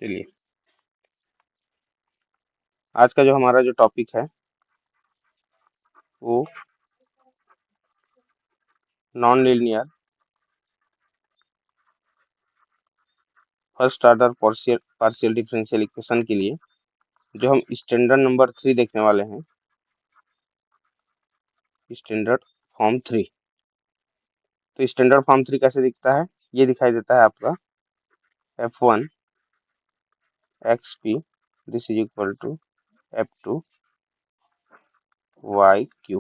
चलिए, आज का जो हमारा जो टॉपिक है वो non linear first order partial partial differential equation के लिए जो हम स्टैंडर्ड नंबर 3 देखने वाले हैं, स्टैंडर्ड फॉर्म 3। तो स्टैंडर्ड फॉर्म 3 कैसे दिखता है? ये दिखाई देता है आपका F1 XP this is equal to F2 YQ।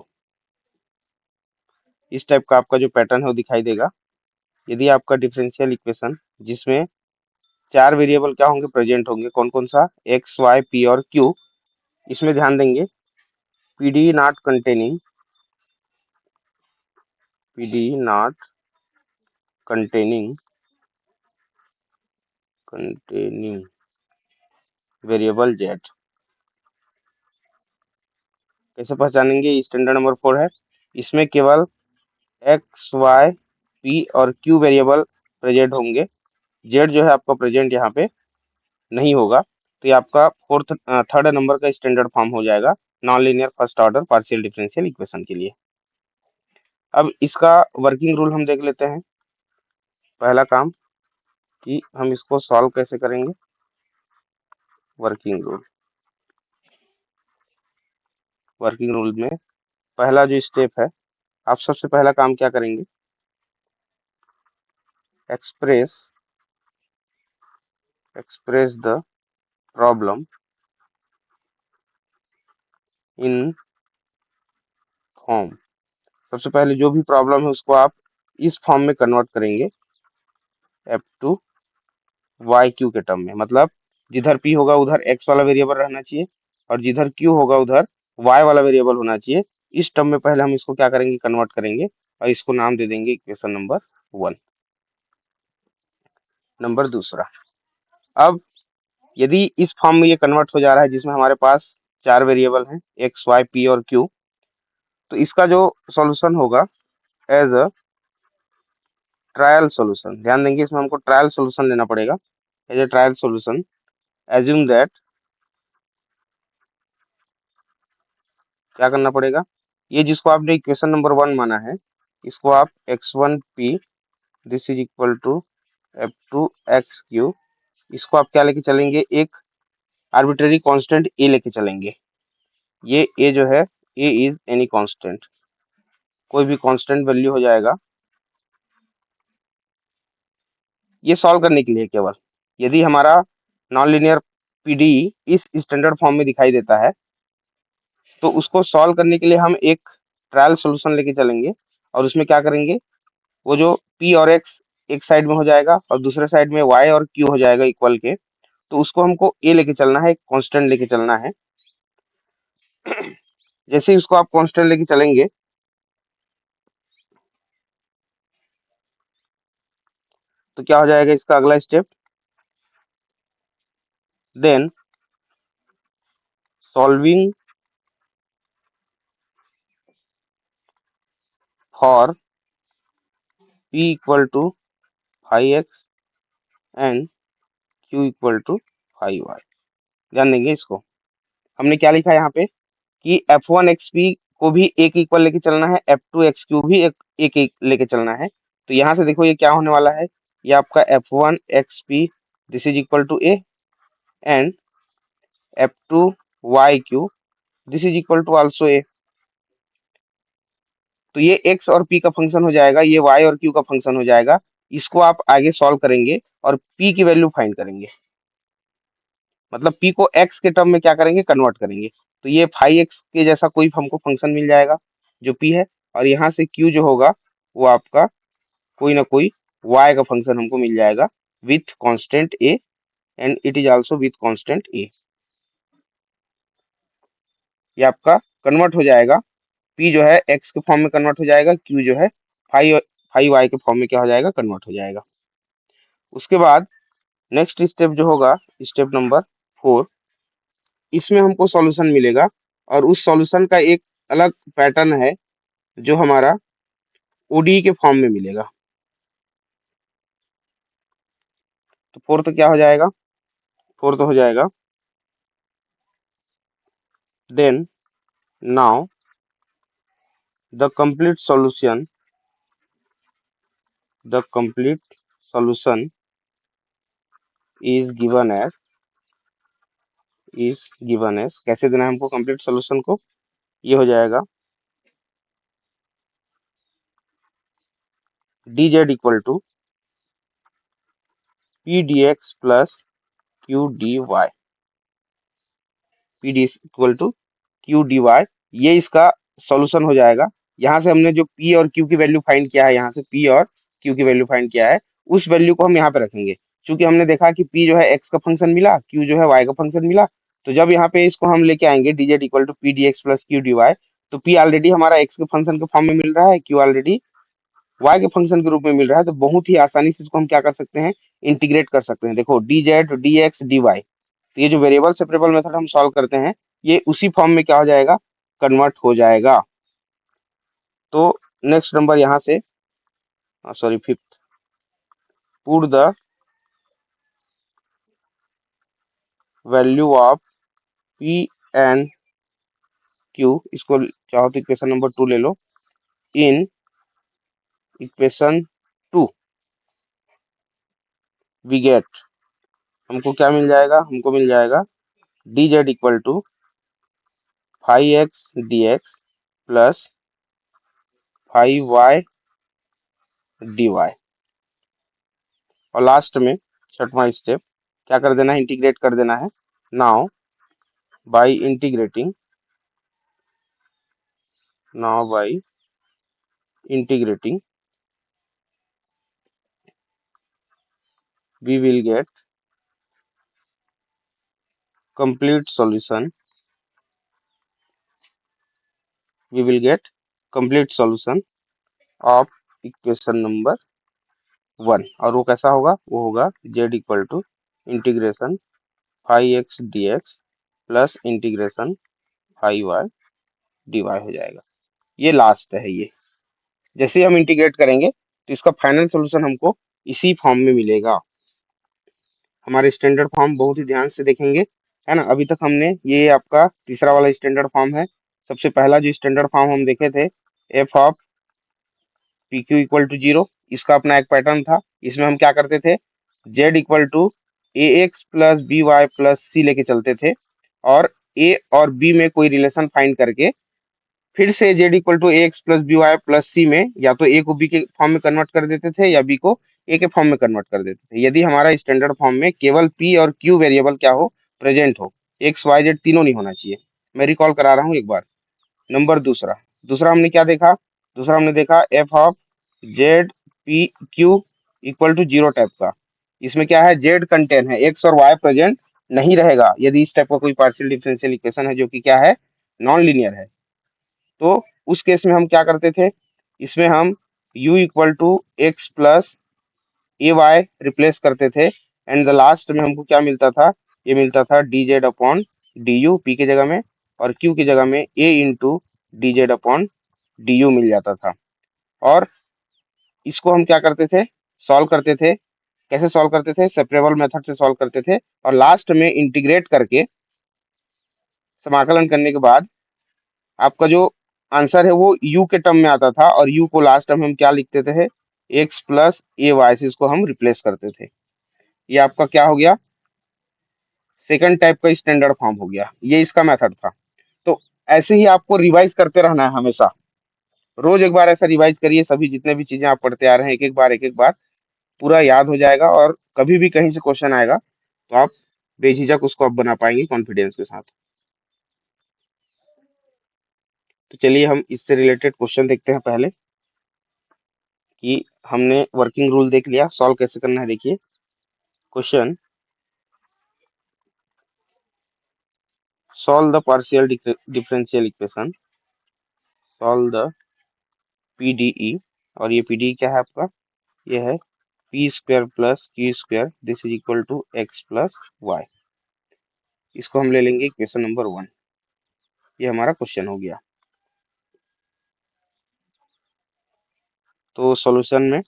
इस टाइप का आपका जो पैटर्न है वो दिखाई देगा यदि आपका डिफरेंशियल इक्वेशन जिसमें चार वेरिएबल क्या होंगे, प्रेजेंट होंगे। कौन कौन सा? एक्स वाई पी और क्यू। इसमें ध्यान देंगे PD not containing PD not containing containing variable Z. कैसे पहचानेंगे? स्टैंडर्ड नंबर 4 है, इसमें केवल एक्स वाई पी और क्यू वेरिएबल प्रेजेंट होंगे। जेड जो है आपका प्रेजेंट यहाँ पे नहीं होगा। तो ये आपका थर्ड नंबर का स्टैंडर्ड फॉर्म हो जाएगा non linear first order partial differential equation के लिए। अब इसका वर्किंग रूल हम देख लेते हैं। पहला काम कि हम इसको सॉल्व कैसे करेंगे। वर्किंग रूल में पहला जो स्टेप है, आप सबसे पहला काम क्या करेंगे? Express the problem in form. सबसे पहले जो भी प्रॉब्लम है उसको आप इस फॉर्म में कन्वर्ट करेंगे F2 YQ के टर्म में। मतलब जिधर P होगा उधर X वाला वेरिएबल रहना चाहिए और जिधर Q होगा उधर Y वाला वेरिएबल होना चाहिए। इस टर्म में पहले हम इसको क्या करेंगे? कन्वर्ट करेंगे और इसको नाम दे देंगे इक्वेशन नंबर 1। नंबर दूसरा, अब यदि इस फॉर्म में ये कन्वर्ट हो जा रहा है जिसमें हमारे पास चार वेरिएबल हैं एक्स वाई पी और क्यू, तो इसका जो सॉल्यूशन होगा एज अ ट्रायल सॉल्यूशन। ध्यान देंगे इसमें हमको ट्रायल सॉल्यूशन लेना पड़ेगा। As a trial solution assume that, क्या करना पड़ेगा? ये जिसको आपने इक्वेशन नंबर 1 माना है इसको आप x1p this is equal to F2XQ, इसको आप क्या लेके चलेंगे? एक आर्बिट्रेरी कांस्टेंट a लेके चलेंगे। ये a जो है a इज एनी कांस्टेंट, कोई भी कांस्टेंट वैल्यू हो जाएगा। ये सॉल्व करने के लिए केवल यदि हमारा नॉन लीनियर पीडी इस स्टैंडर्ड फॉर्म में दिखाई देता है तो उसको सॉल्व करने के लिए हम एक ट्रायल सॉल्यूशन लेके चलेंगे और उसमें क्या करेंगे? वो जो p और x एक साइड में हो जाएगा और दूसरे साइड में y और q हो जाएगा इक्वल के, तो उसको हमको a लेके चलना है, एक कांस्टेंट लेके चलना है। जैसे ही उसको आप कांस्टेंट लेके चलेंगे तो क्या हो जाएगा इसका अगला step? Then solving for p equal to 5x and q equal to 5y। ध्यान देंगे इसको, हमने क्या लिखा है यहाँ पे कि F1XP को भी एक इक्वल लेके चलना है, F2XQ भी एक लेके चलना है। तो यहाँ से देखो ये क्या होने वाला है, ये आपका F1XP this is equal to a and F2YQ this is equal to also a। तो ये x और p का फंक्शन हो जाएगा, ये y और q का फंक्शन हो जाएगा। इसको आप आगे सॉल्व करेंगे और p की वैल्यू फाइंड करेंगे। मतलब p को x के टर्म में क्या करेंगे? कन्वर्ट करेंगे। तो ये 5x के जैसा कोई हमको फंक्शन मिल जाएगा जो p है, और यहाँ से q जो होगा वो आपका कोई ना कोई y का फंक्शन हमको मिल जाएगा with constant a and it is also with constant a। ये आपका कन्वर्ट हो जाएगा, p जो है x के फॉर्म में कन्वर्ट हो जाएगा, q जो है 5y के फॉर्म में क्या हो जाएगा? कन्वर्ट हो जाएगा। उसके बाद नेक्स्ट स्टेप जो होगा स्टेप नंबर 4, इसमें हमको सॉल्यूशन मिलेगा और उस सॉल्यूशन का एक अलग पैटर्न है जो हमारा ओडी के फॉर्म में मिलेगा। तो फोर्थ क्या हो जाएगा? 4 तो हो जाएगा। Then now the complete solution is given as कैसे देना है हमको कंप्लीट सॉल्यूशन को? ये हो जाएगा dz equal to P D x plus Q D Y. P D equal to Q D Y, ये इसका सॉल्यूशन हो जाएगा। यहाँ से हमने जो p और q की वैल्यू फाइंड किया है, यहाँ से p और q की वैल्यू फाइंड किया है, उस वैल्यू को हम यहाँ पे रखेंगे। क्योंकि हमने देखा कि p जो है x का फंक्शन मिला, q जो है y का फंक्शन मिला। तो जब यहाँ पे इसको हम लेके आएंगे dz equal to P D x plus Q D Y, तो p ऑलरेडी हमारा x के फंक्शन के फॉर्म में मिल रहा है, q ऑलरेडी y के फंक्शन के रूप में मिल रहा है। तो बहुत ही आसानी से इसको हम क्या कर सकते हैं, इंटीग्रेट कर सकते हैं। देखो dz dx dy, तो ये जो वेरिएबल सेपरेबल मेथड हम सॉल्व करते हैं, ये उसी फॉर्म में क्या हो जाएगा, कन्वर्ट हो जाएगा। तो नेक्स्ट नंबर यहाँ से, sorry fifth, put the value of P and Q, इसको चाहो तो इक्वेशन नंबर 2 ले लो, इन इक्वेशन 2 वी गेट, हमको क्या मिल जाएगा, हमको मिल जाएगा dz equal to 5x dx plus 5y dy। और लास्ट में छठवां स्टेप क्या कर देना है, इंटीग्रेट कर देना है। Now by integrating, now by integrating we will get complete solution, we will get complete solution of equation number 1। और वो कैसा होगा, वो होगा z equal to integration 5x dx plus integration 5y dy हो जाएगा। ये लास्ट है। ये जैसे ही हम इंटीग्रेट करेंगे तो इसका फाइनल सॉल्यूशन हमको इसी फॉर्म में मिलेगा। हमारे स्टैंडर्ड फॉर्म बहुत ही ध्यान से देखेंगे, है ना। अभी तक हमने, ये आपका तीसरा वाला स्टैंडर्ड फॉर्म है। सबसे पहला जो स्टैंडर्ड फॉर्म हम देखे थे, F of P Q equal to 0, इसका अपना एक पैटर्न था। इसमें हम क्या करते थे, Z equal to A X plus B Y plus C लेके चलते थे, और ए और बी में कोई रिलेशन फाइंड करके फिर से Z equal to A X plus B Y plus C में या तो ए को बी के फॉर्म में कन्वर्ट कर देते थे या बी को ए के फॉर्म में कन्वर्ट कर देते थे, यदि हमारा स्टैंडर्ड फॉर्म में केवल पी और क्यू वेरिएबल क्या हो, प्रेजेंट हो, एक्स वाई जेड तीनों नहीं होना चाहिए। मैं रिकॉल करा रहा हूँ एक बार। नंबर दूसरा, दूसरा हमने क्या देखा, दूसरा हमने देखा F of Z P Q equal to 0 type का। इसमें क्या है, जेड कंटेन है, एक्स और वाई प्रेजेंट नहीं रहेगा यदि इस टाइप का कोई पार्शियल डिफरेंशियल इक्वेशन है जो कि क्या है, नॉन लीनियर है। तो उस केस में हम क्या करते थे, इसमें हम u equal to x plus a y replace करते थे, एंड द लास्ट में हमको क्या मिलता था, ये मिलता था D Z upon D U, P की जगह में, और q की जगह में a into D Z upon D U मिल जाता था। और इसको हम क्या करते थे, सॉल्व करते थे। कैसे सॉल्व करते थे, सेपरेबल मेथड से सॉल्व करते थे, और लास्ट में इंटीग्रेट करके समाकलन करने के बाद आपका जो आंसर है वो u के टर्म में आता था, और u को लास्ट टर्म हम क्या लिखते थे, x प्लस ए वाई से इसको हम रिप्लेस करते थे। ये आपका क्या हो गया, सेकंड टाइप का स्टैंडर्ड फॉर्म हो गया। ये इसका मेथड था। तो ऐसे ही आपको रिवाइज करते रहना है हमेशा। रोज एक बार ऐसा रिवाइज करिए, सभी जितने भी चीजें आप पढ़ते आ रहे हैं, एक एक बार पूरा याद हो जाएगा, और कभी भी कहीं से क्वेश्चन आएगा तो आप बेझिझक उसको आप बना पाएंगे कॉन्फिडेंस के साथ। तो चलिए हम इससे रिलेटेड क्वेश्चन देखते हैं पहले, कि हमने वर्किंग रूल देख लिया, सॉल्व कैसे करना है। देखिए question, solve the partial differential equation, solve the PDE. और ये पीडीई क्या है आपका, ये है p square plus q square, this is equal to x plus y. इसको हम ले लेंगे इक्वेशन नंबर 1। ये हमारा क्वेश्चन हो गया। तो सॉल्यूशन में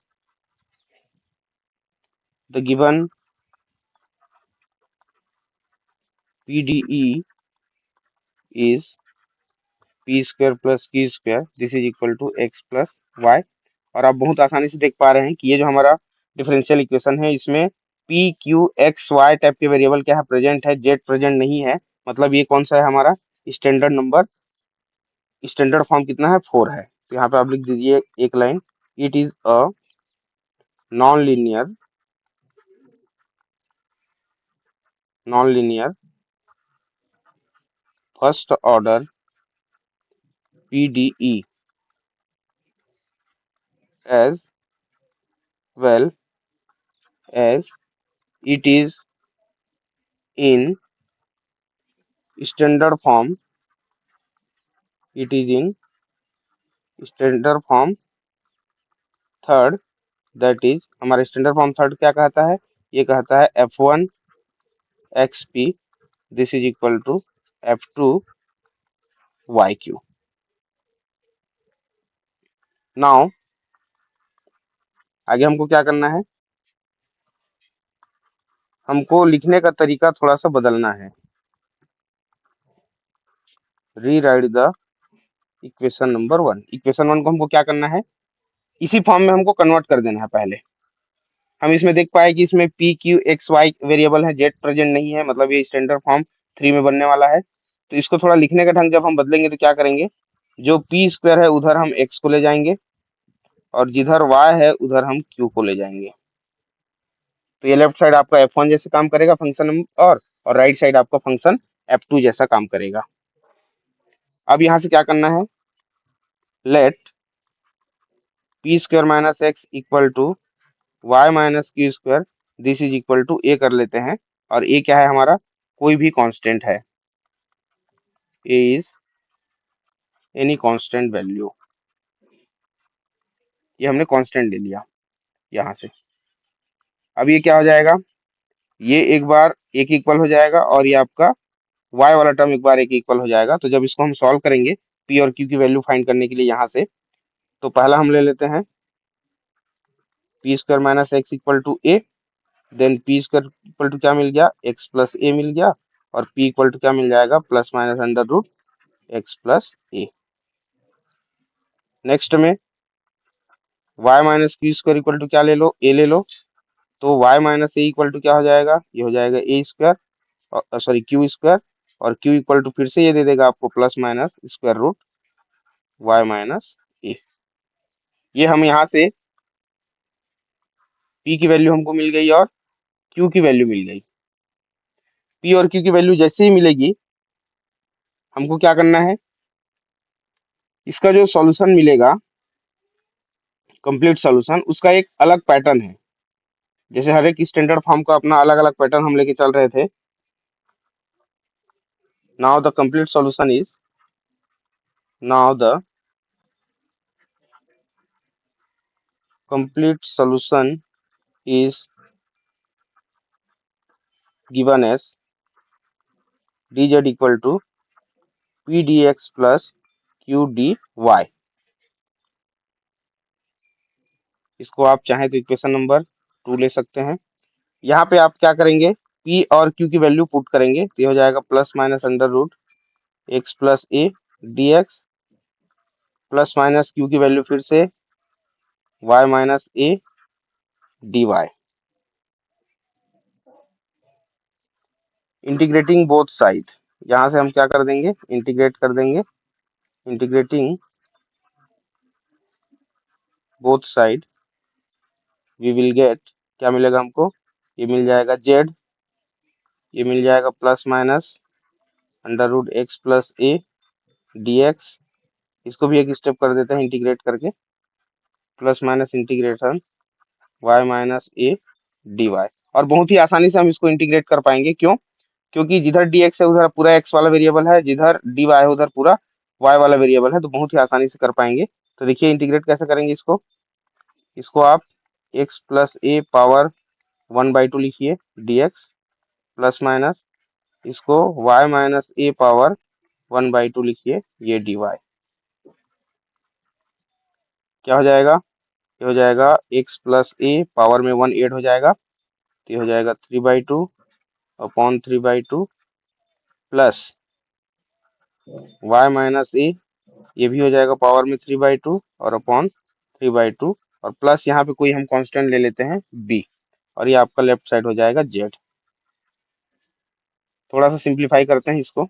the given PDE is p square plus q square this is equal to x plus y. और आप बहुत आसानी से देख पा रहे हैं कि ये जो हमारा डिफरेंशियल इक्वेशन है इसमें p q x y type के वेरिएबल क्या है, प्रेजेंट है, z प्रेजेंट नहीं है। मतलब ये कौन सा है हमारा स्टैंडर्ड नंबर, स्टैंडर्ड फॉर्म कितना है, 4 है। तो यहाँ पे आप लिख दीजिए एक line, it is a non linear first order PDE as well as it is in standard form, it is in standard form third, that is हमारा स्टैंडर्ड फॉर्म थर्ड क्या कहता है, ये कहता है F1 XP this is equal to F2 YQ। Now आगे हमको क्या करना है, हमको लिखने का तरीका थोड़ा सा बदलना है। Rewrite the equation number 1। Equation 1 को हमको क्या करना है, इसी फॉर्म में हमको कन्वर्ट कर देना है। पहले हम इसमें देख पाए कि इसमें PQXY वेरिएबल है, जेड प्रेजेंट नहीं है, मतलब ये स्टैंडर्ड फॉर्म 3 में बनने वाला है। तो इसको थोड़ा लिखने का ढंग जब हम बदलेंगे तो क्या करेंगे, जो p स्क्वायर है उधर हम x को ले जाएंगे और जिधर y है उधर हम q को ले जाएंगे। तो ये लेफ्ट साइड आपका F1 जैसे काम करेगा फंक्शन नंबर, और राइट साइड आपका फंक्शन F2 जैसा काम करेगा। अब यहाँ से क्या करना है, let p square minus x equal to y minus Q square this is equal to a कर लेते हैं। और a क्या है हमारा, कोई भी कांस्टेंट है, a is any constant value. ये हमने कांस्टेंट ले लिया यहाँ से। अब ये क्या हो जाएगा, ये एक बार एक इक्वल हो जाएगा और ये आपका y वाला टर्म एक बार एक इक्वल हो जाएगा। तो जब इसको हम सॉल्व करेंगे p और q की वैल्यू फाइंड करने के लिए यहाँ से, तो पहला हम ले लेते हैं p square minus x equal to a, then p square equal to क्या मिल गया, x प्लस a मिल गया, और p इक्वल टू क्या मिल जाएगा, plus minus under root x plus A. Next में y minus Q square equal to क्या ले लो, a ले लो। तो y minus A equal to क्या हो जाएगा, ये हो जाएगा a स्क्वायर, और सॉरी क्यू स्क्वायर, और q इक्वल टू फिर से ये दे देगा आपको plus minus square root y minus A. ये हम यहाँ से p की वैल्यू हमको मिल गई और q की वैल्यू मिल गई। p और q की वैल्यू जैसे ही मिलेगी हमको क्या करना है, इसका जो सॉल्यूशन मिलेगा कंप्लीट सॉल्यूशन, उसका एक अलग पैटर्न है। जैसे हर एक स्टैंडर्ड फॉर्म का अपना अलग अलग पैटर्न हम लेके चल रहे थे। Now the complete solution is, now the complete solution is given as dz equal to p dx plus q dy। इसको आप चाहें तो इक्वेशन नंबर 2 ले सकते हैं। यहाँ पे आप क्या करेंगे, p और q की वैल्यू पुट करेंगे तो ये हो जाएगा plus minus under root x plus a d x, plus minus q की वैल्यू फिर से y minus a d y. Integrating both side, यहाँ से हम क्या कर देंगे, इंटीग्रेट कर देंगे। Integrating both side we will get, क्या मिलेगा हमको, ये मिल जाएगा जेड, ये मिल जाएगा plus minus under root x plus a d x. इसको भी एक स्टेप कर देते हैं इंटीग्रेट करके, plus minus integration y minus a d y. और बहुत ही आसानी से हम इसको इंटीग्रेट कर पाएंगे, क्यों, क्योंकि जिधर डी एक्स है उधर पूरा एक्स वाला वेरिएबल है, जिधर डी वाई है उधर पूरा वाई वाला वेरिएबल है, तो बहुत ही आसानी से कर पाएंगे। तो देखिए इंटीग्रेट कैसे करेंगे इसको, इसको आप एक्स प्लस ए पावर 1/2 लिखिए डी एक्स, प्लस माइनस इसको y माइनस ए पावर 1/2 लिखिए ये dy। क्या हो जाएगा, ये हो जाएगा x प्लस ए पावर में 1 ऐड हो जाएगा, तो ये हो जाएगा 3/2 upon 3/2 plus y minus A, ये भी हो जाएगा पावर में 3/2 और अपॉन 3/2, और प्लस यहाँ पे कोई हम कांस्टेंट ले लेते हैं b, और ये आपका लेफ्ट साइड हो जाएगा z। थोड़ा सा सिंप्लीफाई करते हैं इसको।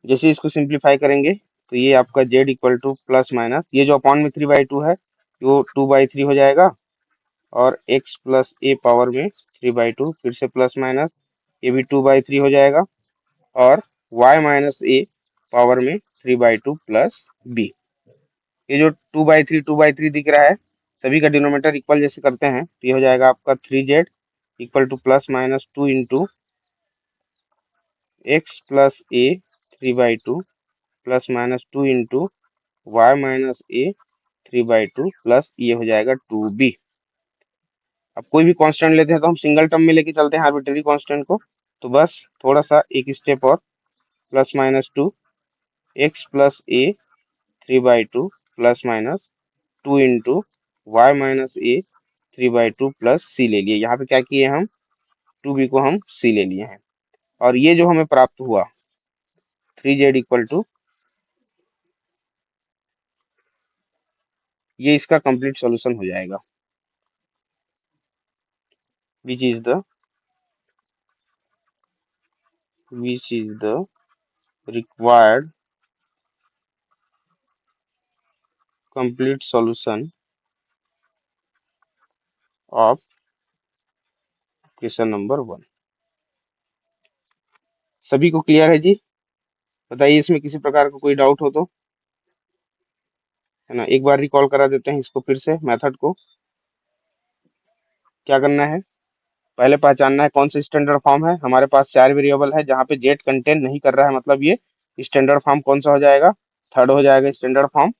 जैसे इसको सिंप्लीफाई करेंगे तो ये आपका z equal to plus minus, ये जो अपॉन में 3/2 है वो 2/3 हो जाएगा, और x प्लस ए पावर में 3/2, फिर से प्लस माइनस, ये भी 2/3 हो जाएगा, और y माइनस ए पावर में 3/2 प्लस b। ये जो 2/3 दिख रहा है, सभी का डिनोमिनेटर इक्वल जैसे करते हैं तो ये हो जाएगा आपका 3z equal to plus minus 2 into X plus A 3/2 plus minus 2 into Y minus A 3/2 plus ये हो जाएगा 2b। अब कोई भी कांस्टेंट लेते हैं तो हम सिंगल टर्म में लेके चलते हैं आर्बिट्ररी कांस्टेंट को, तो बस थोड़ा सा एक स्टेप और, plus minus 2 X plus A 3/2 plus minus 2 into Y minus A 3/2 plus C ले लिए। यहाँ पे क्या किए हम, 2b को हम c ले लिए हैं, और ये जो हमें प्राप्त हुआ 3z इक्वल टू, ये इसका कंप्लीट सॉल्यूशन हो जाएगा, which is the required complete solution of question number 1। सभी को क्लियर है जी? बताइए इसमें किसी प्रकार का कोई डाउट हो तो, है ना। एक बार रिकॉल करा देते हैं इसको फिर से, मेथड को। क्या करना है, पहले पहचानना है कौन सा स्टैंडर्ड फॉर्म है। हमारे पास 4 वेरिएबल है जहाँ पे जेड कंटेन नहीं कर रहा है, मतलब ये स्टैंडर्ड फॉर्म कौन सा हो जाएगा, थर्ड हो जाएगा स्टैंडर्ड फॉर्म।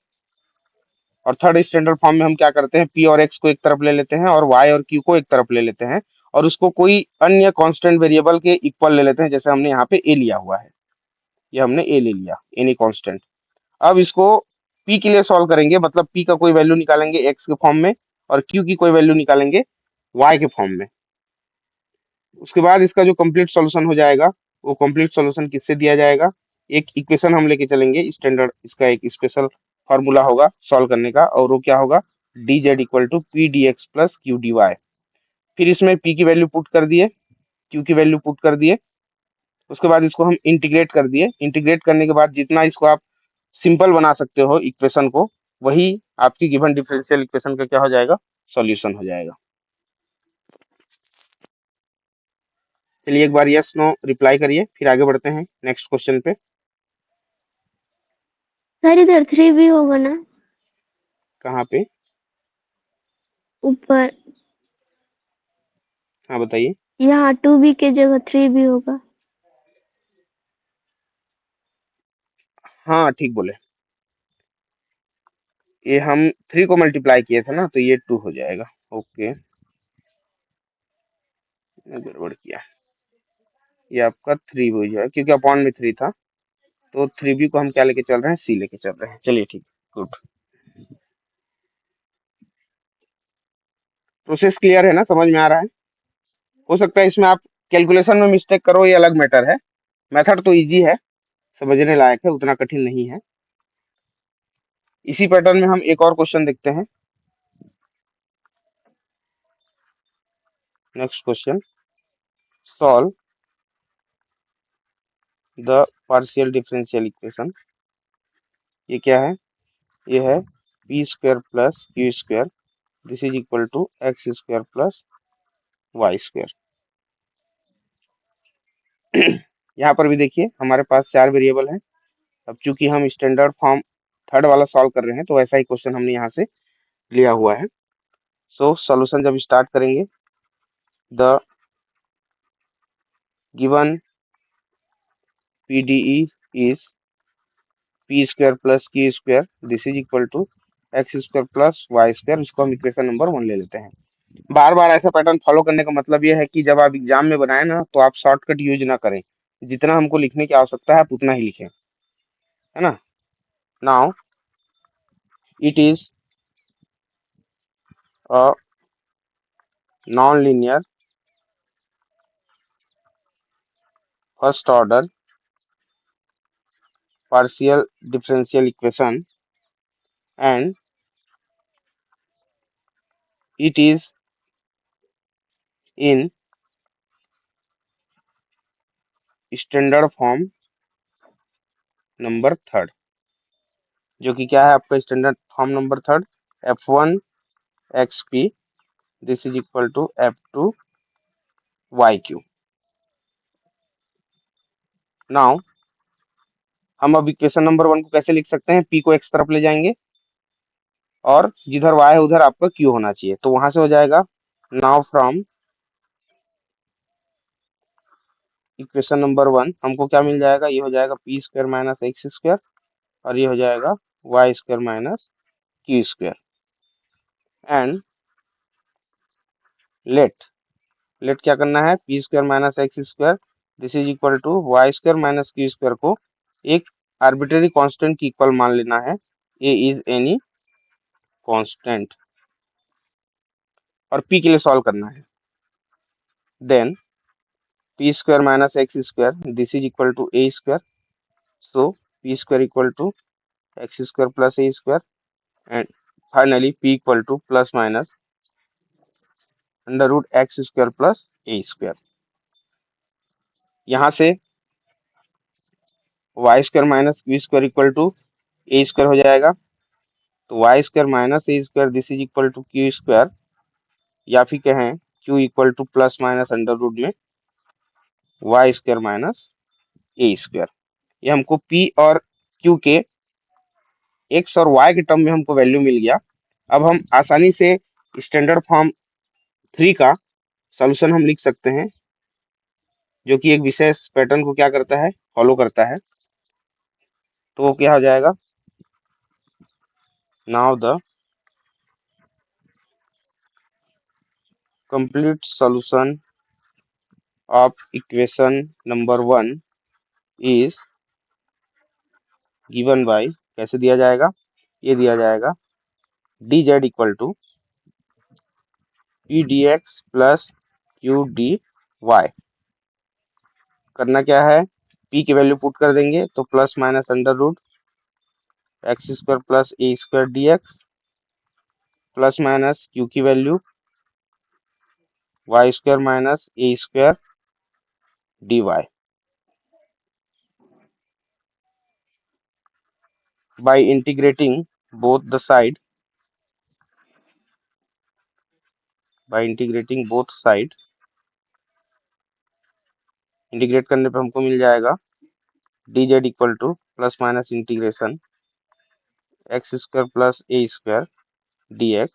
और थर्ड स्टैंडर्ड फॉर्म में हम क्या करते हैं, पी और एक्स को एक तरफ ले लेते हैं और वाई और क्यू को एक तरफ ले लेते हैं, और उसको कोई अन्य कांस्टेंट वेरिएबल के इक्वल ले लेते हैं। जैसे हमने यहाँ पे ए लिया हुआ है, ये हमने ए ले लिया, एनी कांस्टेंट। अब इसको पी के लिए सॉल्व करेंगे, मतलब पी का कोई वैल्यू निकालेंगे एक्स के फॉर्म में, और क्यू की कोई वैल्यू निकालेंगे वाई के फॉर्म में। उसके बाद इसका जो कंप्लीट सॉल्यूशन हो जाएगा, वो कंप्लीट सॉल्यूशन किससे दिया जाएगा, एक इक्वेशन हम लेके चलेंगे स्टैंडर्ड, इसका एक स्पेशल फॉर्मूला होगा सॉल्व करने का, और वो क्या होगा, d Z equal to P D x plus Q D y. फिर इसमें पी की वैल्यू पुट कर दिए, क्यू की वैल्यू पुट कर दिए, उसके बाद इसको हम इंटीग्रेट कर दिए। इंटीग्रेट करने के बाद जितना इसको आप सिंपल बना सकते हो इक्वेशन को, वही आपकी गिवन डिफरेंशियल इक्वेशन का क्या हो जाएगा, सॉल्यूशन हो जाएगा। चलिए एक बार यस नो रिप्लाई करिए, फिर आगे बढ़ते हैं नेक्स्ट क्वेश्चन पे। सर इधर 3 भी होगा ना, कहाँ पे, ऊपर? हाँ बताइए। यहाँ 2b के जगह 3 भी होगा। हाँ ठीक बोले, ये हम 3 को मल्टीप्लाई किए थे ना, तो ये 2 हो जाएगा। ओके, मैं गड़बड़ किया, ये आपका 3 हो जाएगा क्योंकि अपॉन में 3 था, तो 3b को हम क्या लेके चल रहे हैं, सी लेके चल रहे हैं। चलिए ठीक, गुड। प्रोसेस क्लियर है ना, समझ में आ रहा है? हो सकता है इसमें आप कैलकुलेशन में मिस्टेक करो, ये अलग मैटर है। मेथड तो इजी है, समझने लायक है, उतना कठिन नहीं है। इसी पैटर्न में हम एक और क्वेश्चन देखते हैं। Next question, solve the partial differential equation. ये क्या है, ये है p square plus q square, this is equal to x square plus y square. यहाँ पर भी देखिए हमारे पास 4 वेरिएबल हैं। अब चूंकि हम स्टैंडर्ड फॉर्म थर्ड वाला सॉल्व कर रहे हैं, तो ऐसा ही क्वेश्चन हमने यहाँ से लिया हुआ है। सो सॉल्यूशन जब स्टार्ट करेंगे, the given PDE is p square plus q square, this is equal to x square plus y square. इसको हम इक्वेशन नंबर 1 ले लेते हैं। बार बार ऐसा पैटर्न फॉलो करने का मतलब ये है कि जब आप एग्जाम में बनाए ना, तो आप शॉर्टकट यूज ना करें, जितना हमको लिखने की आवश्यकता है आप उतना ही लिखें, है ना। Now it is a non linear first order partial differential equation and it is in standard form number third, जो कि क्या है आपका standard form number third, f1 xp this is equal to f2 yq। Now हम अब equation number one को कैसे लिख सकते हैं, p को x तरफ ले जाएंगे और जिधर y है उधर आपका q होना चाहिए, तो वहां से हो जाएगा now from equation number one हमको क्या मिल जाएगा, ये हो जाएगा p² माइनस x² और ये हो जाएगा y² minus q²। And let late क्या करना है, p² minus x² this is equal to y² minus q² को एक आर्बिट्रेरी कांस्टेंट की इक्वल मान लेना है, a इज एनी कांस्टेंट, और p के लिए सॉल्व करना है। Then p² minus x² this is equal to a², so p² equal to x² plus a², and finally p equal to plus minus under root x² plus a²। यहाँ से y² minus q² equal to a² हो जाएगा, तो y² minus a² this is equal to q², या फिर कहें q equal to plus minus under root में y² minus a²। ये हमको p और q के x और y के टर्म में हमको वैल्यू मिल गया। अब हम आसानी से स्टैंडर्ड फॉर्म 3 का सॉल्यूशन हम लिख सकते हैं, जो कि एक विशेष पैटर्न को क्या करता है, फॉलो करता है। तो वो क्या हो जाएगा, now the complete solution of equation number one is given by, कैसे दिया जाएगा, ये दिया जाएगा dz equal to P D x plus Q D y. करना क्या है, p की वैल्यू पुट कर देंगे, तो plus minus under root x² plus a² dx plus minus q की value y² minus a² dy। by integrating both the side integrate करने पे हमको मिल जाएगा dz equal to plus minus integration x² plus a² dx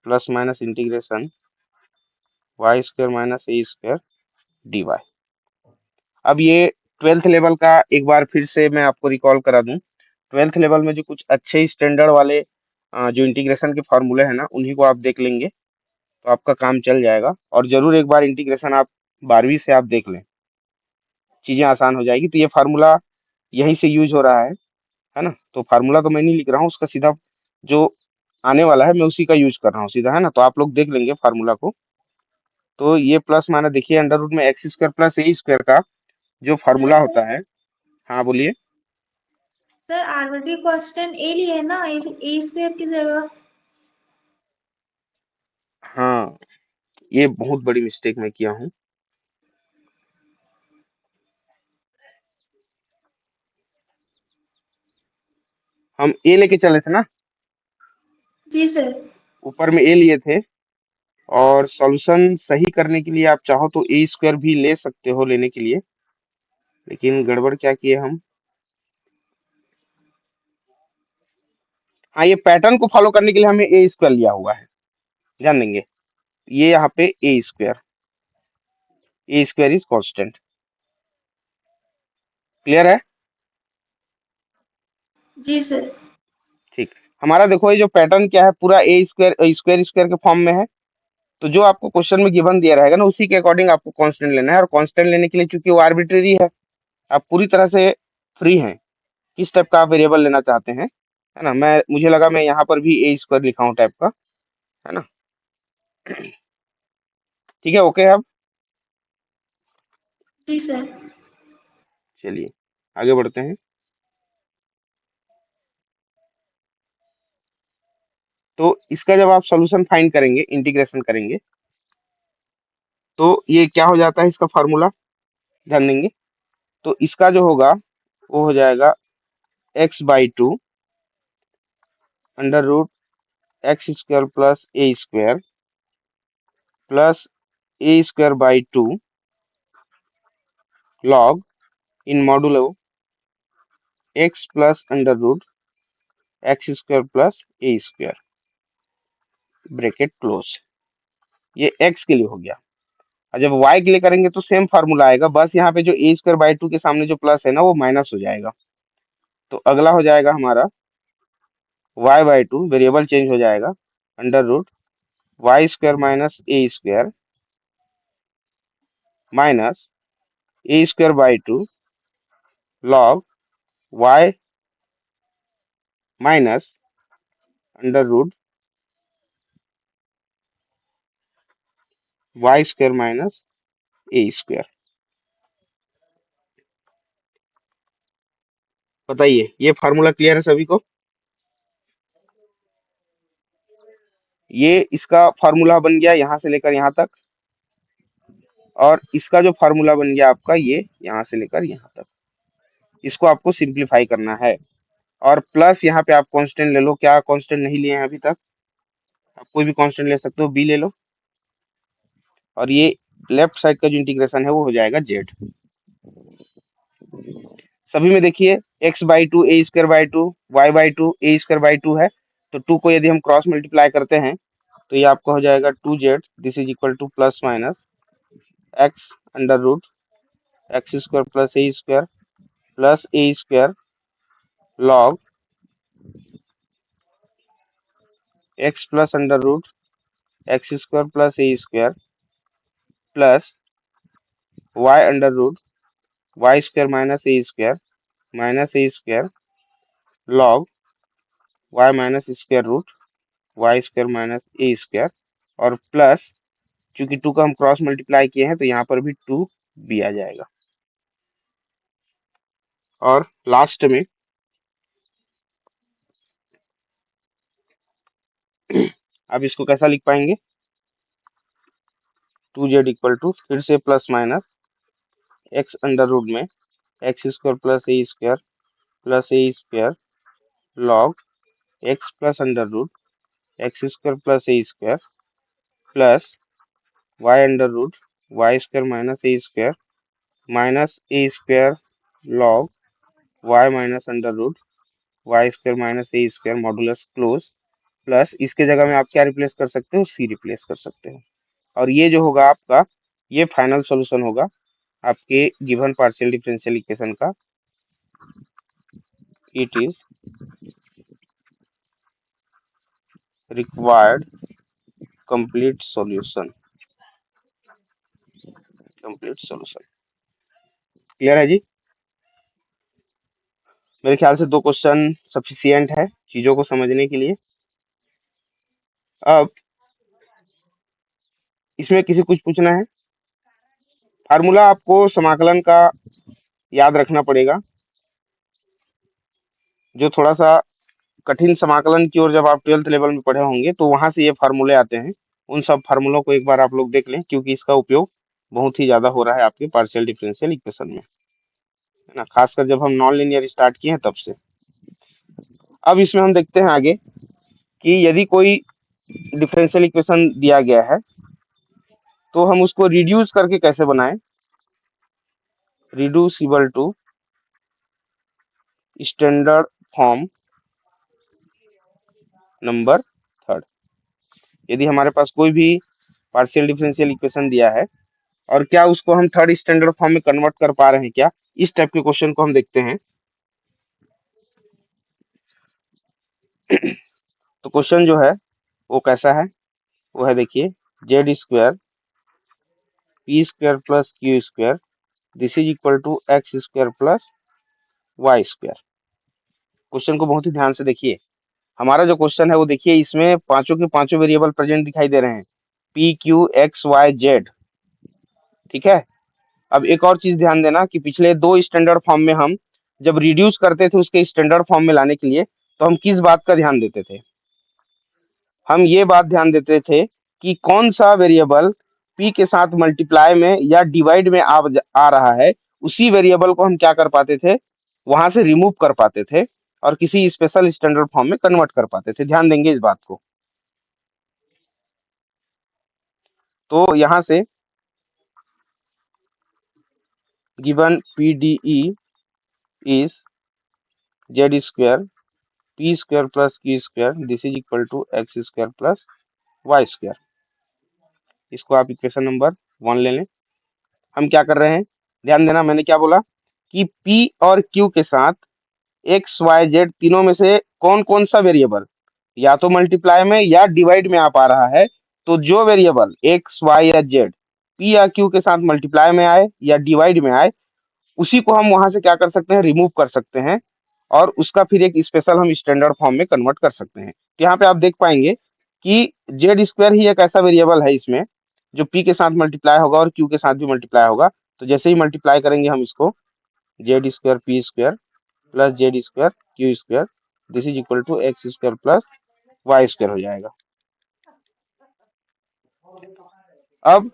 plus minus integration y² minus a² dy। अब ये 12th level का एक बार फिर से मैं आपको रिकॉल करा दूं। 12th लेवल में जो कुछ अच्छे स्टैंडर्ड वाले जो इंटीग्रेशन के फॉर्मूले हैं ना, उन्हीं को आप देख लेंगे तो आपका काम चल जाएगा। और जरूर एक बार इंटीग्रेशन आप 12वीं से आप देख लें, चीजें आसान हो जाएगी। तो ये फार्मूला यहीं से यूज हो रहा है ना। तो फार्मूला तो मैं नहीं लिख रहा हूँ, उसका सीधा जो आने वाला है मैं उसी का यूज कर रहा हूँ सीधा, है ना। तो आप लोग देख लेंगे फार्मूला को। तो ये प्लस माइनस देखिए, अंडर रूट में x² प्लस a² का जो फार्मूला होता है। हाँ बोलिए। सर आर्बिट्री कांस्टेंट ए लिए ना, ए स्क्वायर की जगह। हाँ, ये बहुत बड़ी मिस्टेक मैं किया हूँ। हम ए लेके चले थे ना, जी सर। ऊपर में ए लिए थे, और सॉल्यूशन सही करने के लिए आप चाहो तो a² भी ले सकते हो लेने के लिए, लेकिन गड़बड़ क्या किए हम। हाँ, ये पैटर्न को फॉलो करने के लिए हमें a² लिया हुआ है, ध्यान देंगे। ये यहाँ पे a² इज कांस्टेंट। क्लियर है। जी सर। ठीक, हमारा देखो ये जो पैटर्न क्या है, पूरा a² के फॉर्म में है। तो जो आपको क्वेश्चन में गिवन दिया रहेगा ना, उसी के अकॉर्डिंग आपको कांस्टेंट लेना है। और कांस्टेंट लेने के लिए चूंकि वो आर्बिट्रेरी है, आप पूरी तरह से फ्री हैं किस टाइप का आप वेरिएबल लेना चाहते हैं, है ना। मुझे लगा मैं यहाँ पर भी a² लिखा हूँ टाइप का, है ना। ठीक है, ओके। अब जी सर। चलिए आगे बढ़ते हैं। तो इसका जब आप सॉल्यूशन फाइंड करेंगे, इंटीग्रेशन करेंगे, तो ये क्या हो जाता है, इसका फॉर्मूला ध्यान देंगे। तो इसका जो होगा वो हो जाएगा x/2 √x² plus a square plus a² by 2 log in modulo x plus √x² plus a², bracket close. ये x के लिए हो गया। और जब y के लिए करेंगे तो सेम फार्मूला आएगा, बस यहाँ पे जो a² by 2 के सामने जो प्लस है ना वो माइनस हो जाएगा। तो अगला हो जाएगा हमारा y/2, वेरिएबल चेंज हो जाएगा, √y² minus a² minus a²/2 log y minus √y² minus a²। बताइए, ये फार्मूला क्लियर है सभी को? ये इसका फार्मूला बन गया यहाँ से लेकर यहाँ तक, और इसका जो फार्मूला बन गया आपका ये यहाँ से लेकर यहाँ तक। इसको आपको सिंप्लीफाई करना है, और प्लस यहाँ पे आप कांस्टेंट ले लो। क्या कांस्टेंट नहीं लिए हैं अभी तक? आप कोई भी कांस्टेंट ले सकते हो, बी ले लो। और ये लेफ्ट साइड का जो इंटीग्रेशन है वो हो जाएगा जेड। सभी में देखिए x/2 a²/2 y/2 a²/2 है। तो 2 को यदि हम क्रॉस मल्टीप्लाई करते हैं तो ये आपका हो जाएगा 2z, this is equal to plus minus x² plus a² plus a² log x plus x² plus a² plus y² minus a² log y minus square root y² minus a², और plus क्योंकि 2 का हम cross multiply किए हैं तो यहाँ पर भी 2 भी आ जाएगा। और लास्ट में अब इसको कैसा लिख पाएंगे, 2z इक्वल टू फिर से प्लस माइनस x² में x² plus a² log x plus x² plus a² plus y² minus a² log y minus y² minus a² modulus close, plus इसके जगह में आप क्या रिप्लेस कर सकते हो, सी रिप्लेस कर सकते हो। और ये जो होगा आपका, ये फाइनल सॉल्यूशन होगा आपके गिवन पार्शियल डिफरेंशियल इक्वेशन का। It is required complete solution. Complete solution clear है जी? मेरे ख्याल से 2 क्वेश्चन सफिशियंट है चीजों को समझने के लिए। अब इसमें किसी कुछ पूछना है? फार्मूला आपको समाकलन का याद रखना पड़ेगा। जो थोड़ा सा कठिन समाकलन की ओर जब आप 12th लेवल में पढ़े होंगे तो वहां से ये फार्मूले आते हैं। उन सब फार्मूलों को एक बार आप लोग देख लें, क्योंकि इसका उपयोग बहुत ही ज्यादा हो रहा है आपके पार्शियल डिफरेंशियल इक्वेशन में, है ना, खासकर जब हम नॉन लीनियर स्टार्ट किए हैं तब से। अब इसमें हम देखते हैं आगे कि यदि कोई डिफरेंशियल इक्वेशन दिया गया है तो हम उसको रिड्यूस करके कैसे बनाएं। Reducible to standard form number third. यदि हमारे पास कोई भी पार्शियल डिफरेंशियल इक्वेशन दिया है और क्या उसको हम थर्ड स्टैंडर्ड फॉर्म में कन्वर्ट कर पा रहे हैं क्या, इस टाइप के क्वेश्चन को हम देखते हैं। तो क्वेश्चन जो है वो कैसा है, वो है देखिए, z² p² plus q², this is equal to x² plus y²। Question को बहुत ही ध्यान से देखिए। हमारा जो क्वेश्चन है वो देखिए, इसमें पांचों के पांचों वेरिएबल प्रेजेंट दिखाई दे रहे हैं, p q x y z, ठीक है। अब एक और चीज ध्यान देना कि पिछले दो स्टैंडर्ड फॉर्म में हम जब रिड्यूस करते थे उसके स्टैंडर्ड फॉर्म में लाने के लिए, तो हम किस बात का ध्यान देते थे? हम ये बात ध्यान देते थे कि कौन सा वेरिएबल p के साथ मल्टीप्लाई में या डिवाइड में आ रहा है, उसी वेरिएबल को हम क्या कर पाते थे, वहां से रिमूव कर पाते थे और किसी स्पेशल स्टैंडर्ड फॉर्म में कन्वर्ट कर पाते थे। ध्यान देंगे इस बात को। तो यहां से given PDE is z square p square plus q square this is equal to x square plus y square. इसको आप इक्वेशन नंबर 1 ले लें। हम क्या कर रहे हैं, ध्यान देना, मैंने क्या बोला कि P और Q के साथ एक्स वाई जेड तीनों में से कौन कौन सा वेरिएबल या तो मल्टीप्लाई में या डिवाइड में आ पा रहा है। तो जो वेरिएबल एक्स वाई या जेड पी या क्यू के साथ मल्टीप्लाई में आए या डिवाइड में आए, उसी को हम वहां से क्या कर सकते हैं, रिमूव कर सकते हैं और उसका फिर एक स्पेशल हम स्टैंडर्ड फॉर्म में कन्वर्ट कर सकते हैं। तो यहाँ पे आप देख पाएंगे कि जेड स्क्वायर ही एक ऐसा वेरिएबल है इसमें जो पी के साथ मल्टीप्लाई होगा और क्यू के साथ भी मल्टीप्लाई होगा। तो जैसे ही मल्टीप्लाई करेंगे हम इसको, z square p square plus z square q square this is equal to x square plus y square हो जाएगा। अब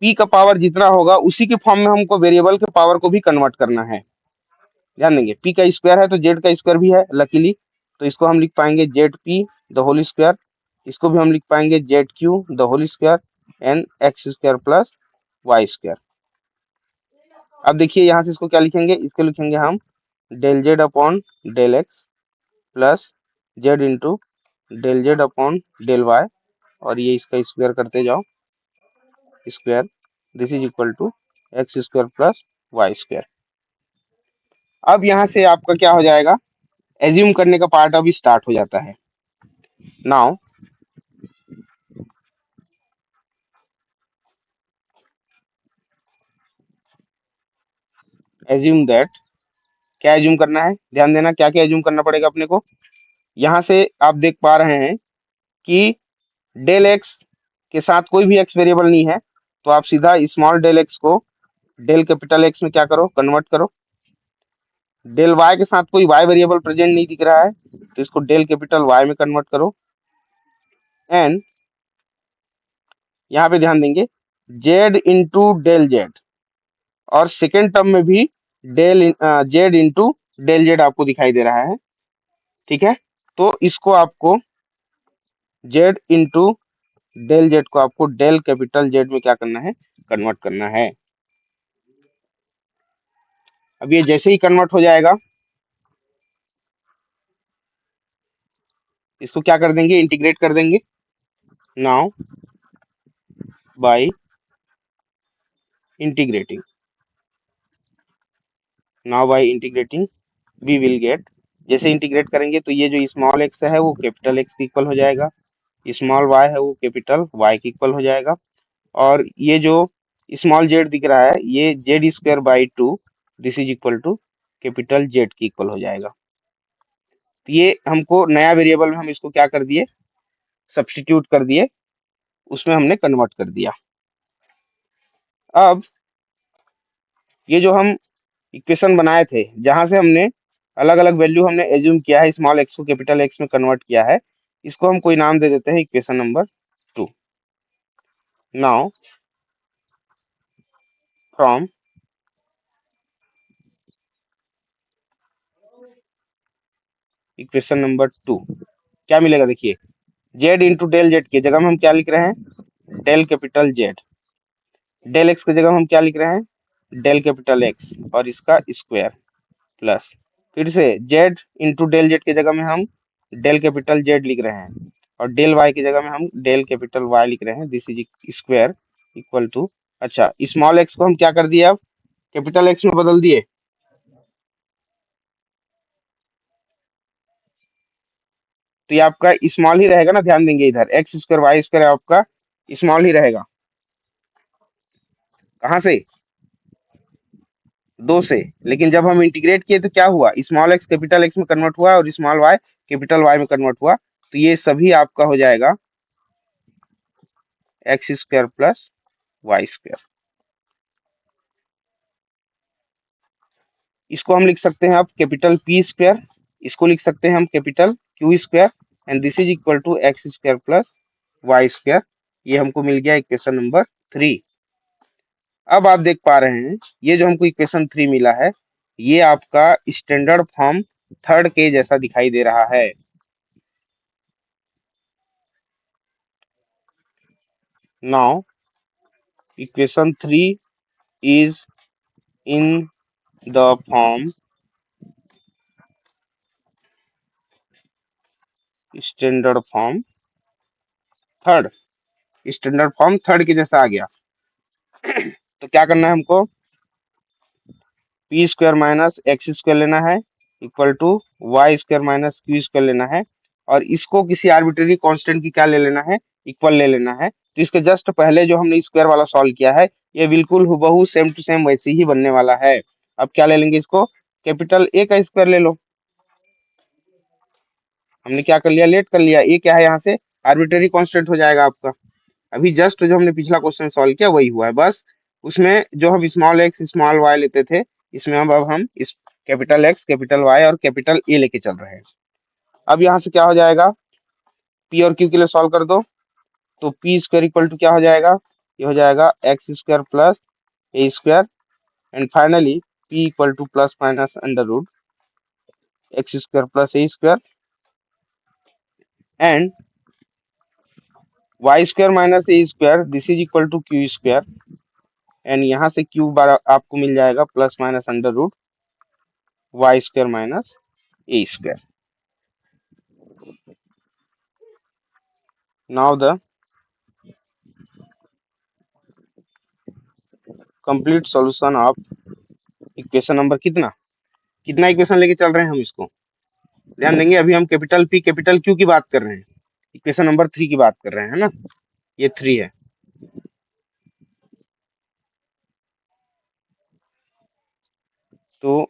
p का पावर जितना होगा उसी के फॉर्म में हमको वेरिएबल के पावर को भी कन्वर्ट करना है। ध्यान देंगे, p का स्क्वायर है तो z का स्क्वायर भी है लकीली, तो इसको हम लिख पाएंगे z p the whole square. इसको भी हम लिख पाएंगे z q the whole square and x square plus y square. अब देखिए यहाँ से इसको क्या लिखेंगे, इसको लिखेंगे हम del z upon del x plus z into del z upon del y, और ये इसका स्क्वायर करते जाओ square this is equal to x square plus y square. अब यहाँ से आपका क्या हो जाएगा, एज्यूम करने का पार्ट अभी स्टार्ट हो जाता है। नाउ एज्यूम दैट, क्या एज्यूम करना है, ध्यान देना क्या क्या एज्यूम करना पड़ेगा अपने को। यहाँ से आप देख पा रहे हैं कि डेल एक्स के साथ कोई भी एक्स वेरिएबल नहीं है, तो आप सीधा स्मॉल डेल एक्स को डेल कैपिटल एक्स में क्या करो, कन्वर्ट करो। डेल वाई के साथ कोई वाई वेरिएबल प्रेजेंट नहीं दिख रहा है, तो इसको डेल कैपिटल वाई में कन्वर्ट करो। एंड यहाँ पे ध्यान देंगे जेड इंटू डेल जेड, और सेकेंड टर्म में भी del z into del z आपको दिखाई दे रहा है। ठीक है, तो इसको आपको जेड इंटू डेल जेड को आपको डेल कैपिटल जेड में क्या करना है, कन्वर्ट करना है। अब ये जैसे ही कन्वर्ट हो जाएगा, इसको क्या कर देंगे, इंटीग्रेट कर देंगे। Now by integrating, now by integrating we will get, जैसे इंटीग्रेट करेंगे तो ये जो स्मॉल एक्स है वो कैपिटल एक्स के इक्वल हो जाएगा, स्मॉल वाई है वो कैपिटल वाई के इक्वल हो जाएगा, और ये जो स्मॉल जेड दिख रहा है ये z square by two this is equal to capital Z की इक्वल हो जाएगा। तो ये हमको नया वेरिएबल में हम इसको क्या कर दिए, सब्स्टिट्यूट कर दिए, उसमें हमने कन्वर्ट कर दिया। अब ये जो हम इक्वेशन बनाए थे जहां से हमने अलग अलग वैल्यू हमने एज्यूम किया है, स्मॉल एक्स को कैपिटल एक्स में कन्वर्ट किया है, इसको हम कोई नाम दे देते हैं equation number 2। Now from equation number 2 क्या मिलेगा, देखिए जेड इंटू डेल जेड की जगह में हम क्या लिख रहे हैं, del capital Z, del x की जगह में हम क्या लिख रहे हैं, डेल कैपिटल एक्स और इसका स्क्वायर प्लस फिर से जेड इंटू डेल जेड की जगह में हम डेल कैपिटल जेड लिख रहे हैं और डेल वाई की जगह में हम डेल कैपिटल वाई लिख रहे हैं this is square equal to, अच्छा स्मॉल एक्स को हम क्या कर दिए, अब कैपिटल एक्स में बदल दिए, तो ये आपका स्मॉल ही रहेगा ना। ध्यान देंगे इधर एक्स स्क्वायर वाई स्क्वायर आपका स्मॉल ही रहेगा, कहाँ से, 2 से। लेकिन जब हम इंटीग्रेट किए तो क्या हुआ, स्मॉल एक्स कैपिटल एक्स में कन्वर्ट हुआ और स्मॉल वाई कैपिटल वाई में कन्वर्ट हुआ, तो ये सभी आपका हो जाएगा x square plus y square. इसको हम लिख सकते हैं अब कैपिटल पी स्क्वायर, इसको लिख सकते हैं हम capital Q square, and this is equal to x square plus y square. ये हमको मिल गया इक्वेशन नंबर 3। अब आप देख पा रहे हैं ये जो हमको इक्वेशन 3 मिला है, ये आपका स्टैंडर्ड फॉर्म थर्ड के जैसा दिखाई दे रहा है। Now equation 3 is in the form standard form third, standard form third के जैसा आ गया। तो क्या करना है हमको, p square minus x square लेना है equal to y square minus Q square लेना है, और इसको किसी आर्बिट्रेरी कांस्टेंट की क्या ले लेना है, इक्वल ले लेना है। तो इसके जस्ट पहले जो हमने स्क्वायर वाला सॉल्व किया है, ये बिल्कुल हुबहू सेम टू सेम वैसे ही बनने वाला है। अब क्या ले लेंगे इसको, कैपिटल ए का स्क्वायर ले लो। हमने क्या कर लिया, लेट कर लिया, ए क्या है यहाँ से आर्बिट्रेरी कांस्टेंट हो जाएगा आपका। अभी जस्ट जो हमने पिछला क्वेश्चन सॉल्व किया वही हुआ है, बस उसमें जो हम स्मॉल एक्स स्मॉल वाई लेते थे, इसमें अब हम इस कैपिटल एक्स कैपिटल वाई और कैपिटल ए लेके चल रहे हैं। अब यहाँ से क्या हो जाएगा, पी और क्यू के लिए सॉल्व कर दो, तो पी स्क्वायर इक्वल टू क्या हो जाएगा, ये हो जाएगा x square plus A square, and finally p equal to plus minus under root x square plus A square, and y square minus A square this is equal to q square, and यहाँ से q बार आपको मिल जाएगा plus minus under root Y square minus A square. Now the complete solution of equation number कितना, कितना equation लेके चल रहे हैं हम इसको, ध्यान देंगे। अभी हम कैपिटल पी कैपिटल क्यू की बात कर रहे हैं, इक्वेशन नंबर 3 की बात कर रहे हैं, है ना, ये 3 है। तो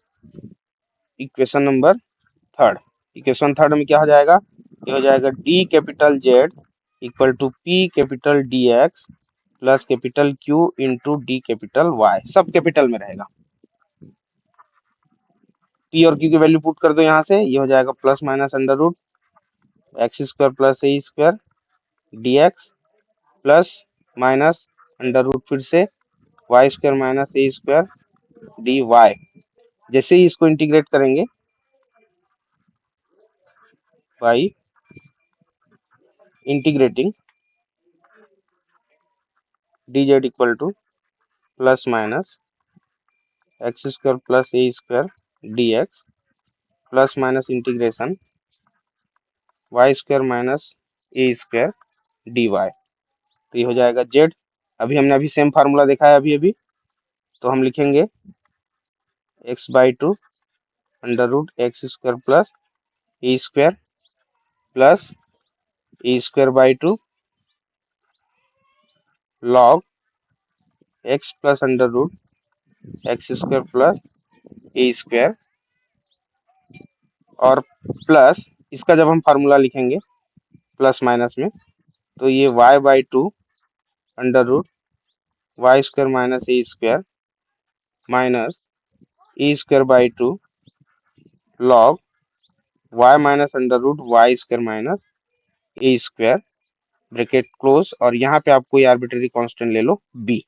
equation number third, equation third में क्या हो जाएगा, ये हो जाएगा d capital Z equal to p capital D x plus capital Q into d capital Y, सब कैपिटल में रहेगा। पी और क्यू की वैल्यू पुट कर दो यहाँ से, ये हो जाएगा plus minus under root x square plus ए square D x plus minus under root फिर से वाई स्क्वायर माइनस ए स्क्वायर डी वाई। जैसे ही इसको इंटीग्रेट करेंगे by integrating D Z equal to plus minus x square plus A square D x plus minus integration Y square minus A square D Y. तो ये हो जाएगा Z. अभी हमने अभी सेम फार्मूला देखा है अभी अभी, तो हम लिखेंगे x by two under root x square plus A square plus A square by two log x plus under root x square plus A square, और प्लस इसका जब हम फार्मूला लिखेंगे प्लस माइनस में, तो ये y by two under root Y square minus A square minus A square by two log y minus under root Y square minus A square bracket close, और यहाँ पे आप कोई आर्बिट्रेरी कांस्टेंट ले लो b।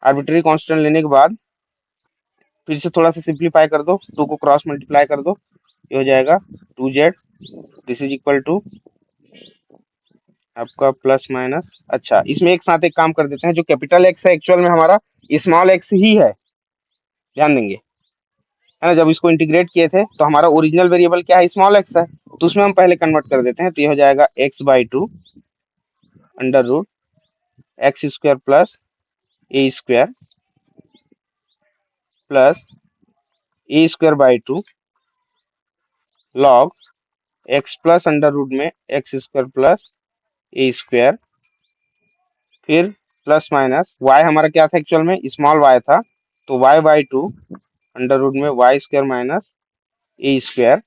Arbitrary constant लेने के बाद फिर से थोड़ा सा सिंप्लीफाई कर दो, 2 को क्रॉस मल्टीप्लाई कर दो, ये हो जाएगा 2z this is equal to आपका प्लस माइनस। अच्छा, इसमें एक साथ एक काम कर देते हैं, जो कैपिटल एक्स है एक्चुअल में हमारा स्मॉल एक्स ही है, ध्यान देंगे, है ना। जब इसको इंटीग्रेट किए थे तो हमारा ओरिजिनल वेरिएबल क्या है, स्मॉल एक्स है, तो उसमें हम पहले कन्वर्ट कर देते हैं। तो ये हो जाएगा X by two under root x square plus A square plus A square by two log x plus under root में एक्स स्क्वायर प्लस ए स्क्वायर, फिर प्लस माइनस वाई हमारा क्या था एक्चुअल में, स्मॉल वाई था, तो Y by two under root में Y square minus A square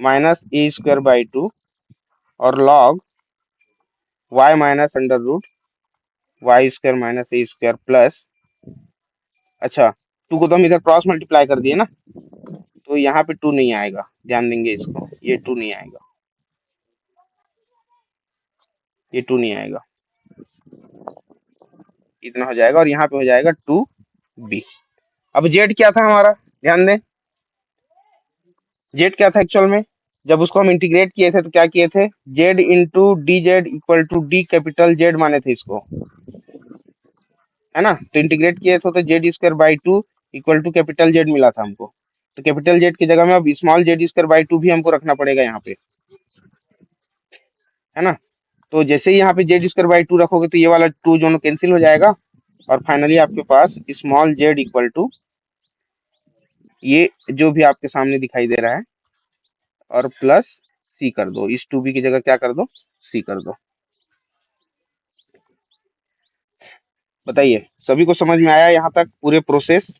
minus A square by two, और log Y minus under root Y square minus ए square plus अच्छा, to को तो हम इधर क्रॉस मल्टीप्लाई कर दिए ना, तो यहाँ पे टू नहीं आएगा, ध्यान देंगे इसको, ये टू नहीं आएगा, ये टू नहीं आएगा, इतना हो जाएगा और यहाँ पे हो जाएगा टू बी। अब जेड क्या था हमारा, ध्यान दें, जेड क्या था एक्चुअल में, जब उसको हम इंटीग्रेट किए थे तो क्या किए थे, z into D Z equal to d capital Z माने थे इसको, है ना। तो इंटीग्रेट किए थे तो z square by two equal to capital Z मिला था हमको, तो कैपिटल जेड की जगह में अब small Z square by to भी हमको रखना पड़ेगा यहाँ पे, है ना। तो जैसे ही यहाँ पे जेड स्क्वायर बाई टू रखोगे तो ये वाला टू जो कैंसिल हो जाएगा, और फाइनली आपके पास स्मॉल जेड इक्वल टू ये जो भी आपके सामने दिखाई दे रहा है, और प्लस सी कर दो, इस टू बी की जगह क्या कर दो, सी कर दो। बताइए सभी को समझ में आया यहाँ तक पूरे प्रोसेस,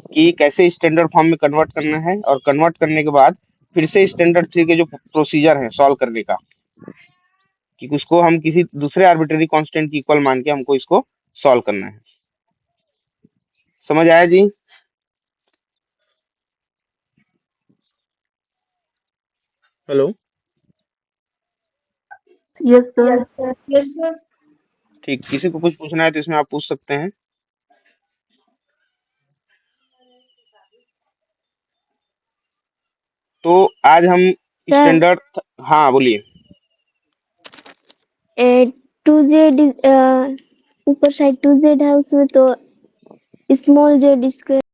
कि कैसे स्टैंडर्ड फॉर्म में कन्वर्ट करना है, और कन्वर्ट करने के बाद फिर से स्टैंडर्ड थ्री के जो प्रोसीजर है सॉल्व करने का, कि उसको हम किसी दूसरे आर्बिट्रेरी कांस्टेंट की इक्वल मान के हमको इसको सॉल्व करना है। समझ आया जी? Hello. Yes sir. Yes sir. ठीक, किसी को कुछ पूछना है तो इसमें आप पूछ सकते हैं। तो आज हम सर स्टैंडर्ड, हाँ बोलिए। टू जेड ऊपर साइड टू जेड है उसमें, तो स्मॉल जेड स्क्वायर